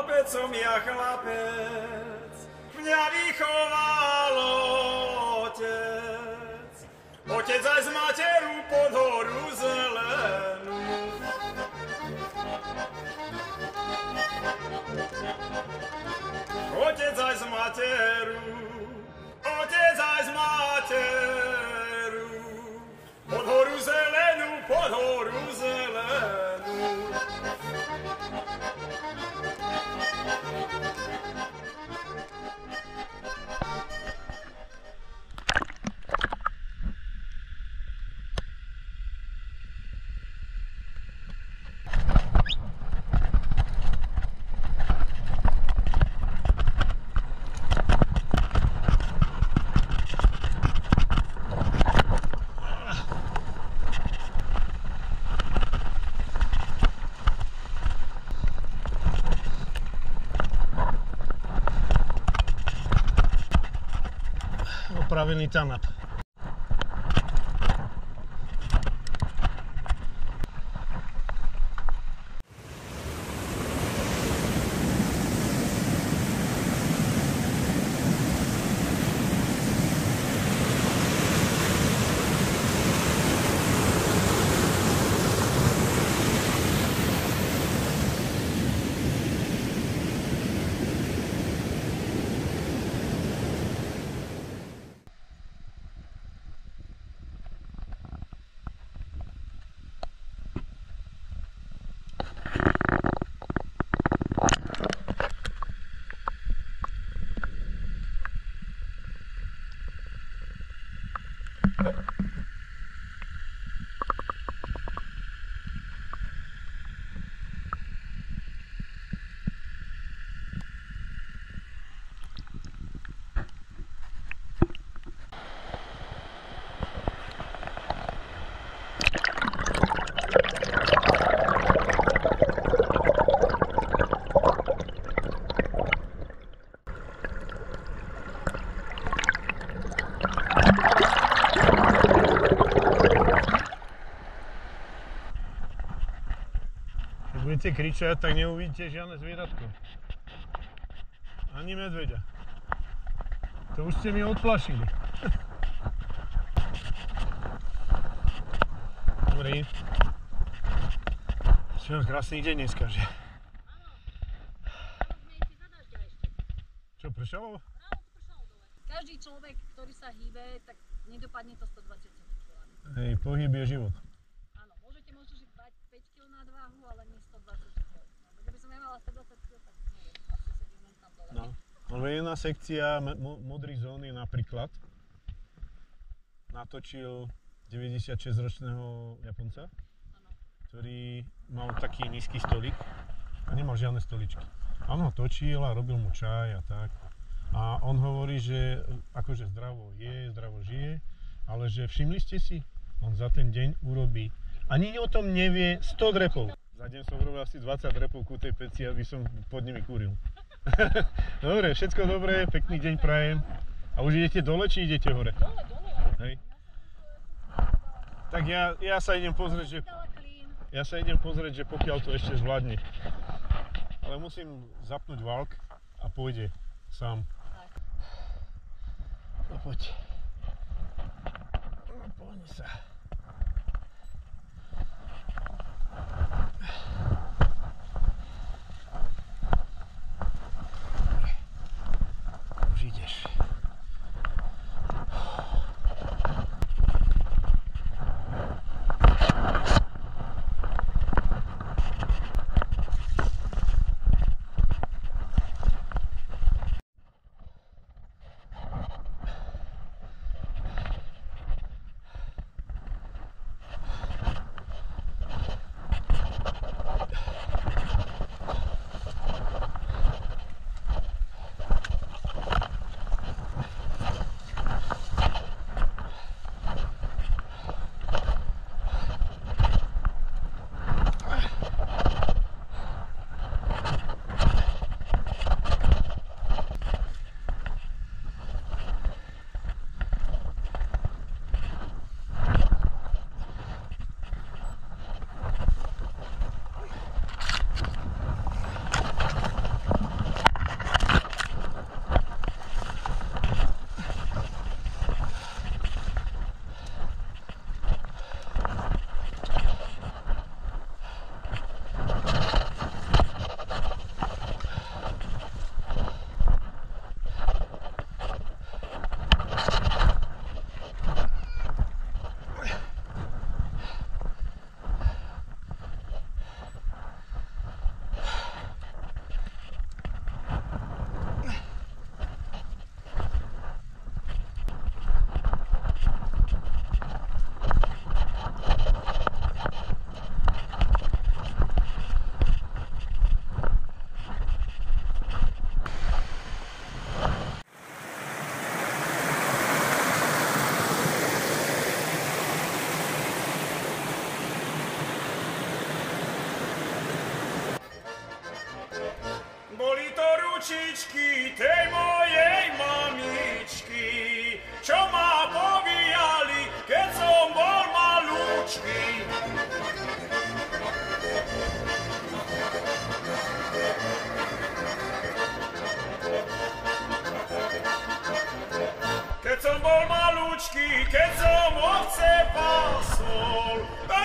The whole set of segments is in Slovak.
Chlapec som ja chlapec, mňa vychoval otec. Otec aj z materu pod horu zelenú. Otec aj z materu, otec aj z materu. Pod horu zelenú, pod horu zelenú. Opravený tanap. Budete kričať, tak neuvidíte žiadne zvieratko. Ani medveďa. To už ste mi odplašili. Dobrý. Čo krásny deň dneska, že? Áno. Zmiejte za dažďa ešte. Čo, pršalo? Áno, pršalo dole. Každý človek, ktorý sa hýbe, tak nedopadne to 120 kg. Hej, pohyb je život. Môžete možno že 5 kg na váhu, ale nie 120 kg. No, keby som ja mala 120 kg, tak neviem, asi sedím len tam dole. No. Ale jedna sekcia modrých zón je napríklad natočil 96-ročného Japonca, ktorý mal taký nízky stolík a nemal žiadne stoličky. A on ho točil a robil mu čaj a tak. A on hovorí, že akože zdravo je, zdravo žije, ale že všimli ste si, on za ten deň urobí, ani o tom nevie, 100 drepov. Za deň som robil asi 20 drepov ku tej peci, aby som pod nimi kúril. Dobre, všetko dobré, pekný deň prajem. A už idete dole, či idete hore? Dole. Hej. Tak ja sa idem pozrieť, že pokiaľ to ešte zvládne. Ale musím zapnúť valk a pôjde sám. No poď. No poďme sa. Dobre. Už ideš.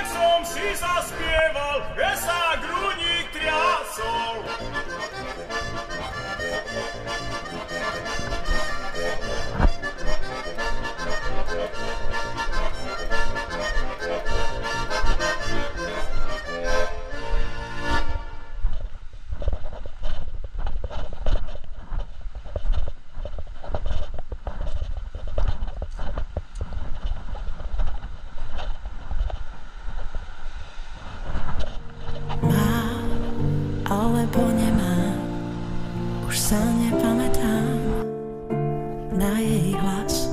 tak som si zaspieval, že sa grúnik triasol. Alebo nemá, už sa nepamätám na jej hlas.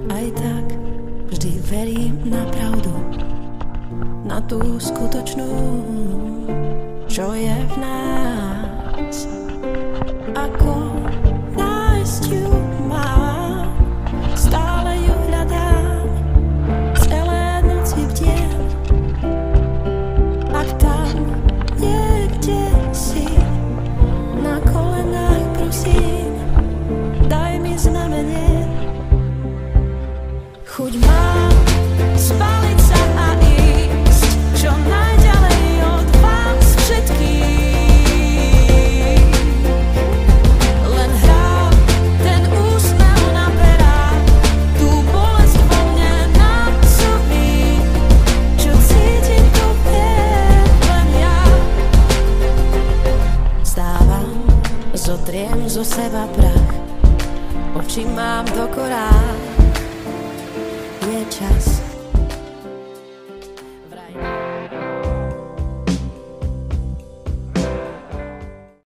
Aj tak vždy verím na pravdu, na tú skutočnú, čo je v nás. Ako nájsť ju mám, stále ju hľadám, celé noci bdiem. Ak tam niekde si, na kolenách prosím, daj mi znamenie. Chuť mám spáliť sa a ísť čo najďalej od vás všetkých. Len hrá ten úsmev na perách, tú bolesť vo mne násobí, čo cítim to viem len ja. Vstávam, zotriem zo seba prach, oči mám do korán. Je čas